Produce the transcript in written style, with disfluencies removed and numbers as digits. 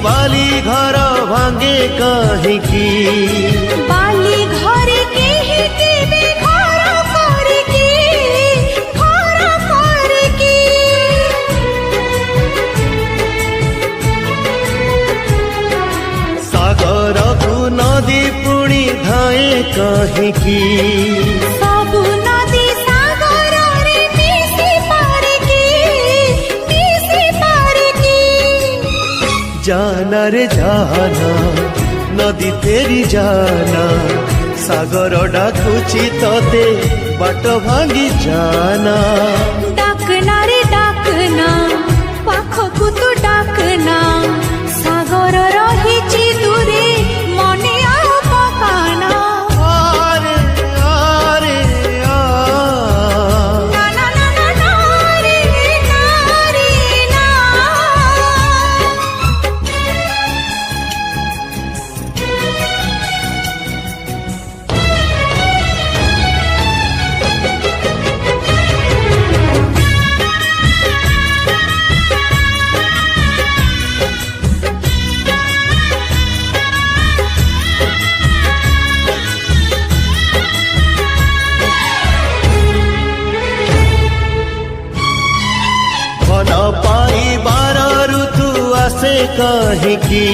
बाली घर भांगे कहिकी बाली घरे केहि देबे घर करके सागर को नदी पुणी धाए कहिकी सबु नदी सागर रे मिसी पारकी जाना रे जाना नदी तेरी जाना सागर डाकुची तोते बाट भांगी जाना डाकना रे डाकना पाखकु तू डाकना सागर रहिची दूरे मने आओ पकाना आरे आरे आ ना ना ना ना ना रे ना रे ना धन पाइबार ऋतु आसे कहिकी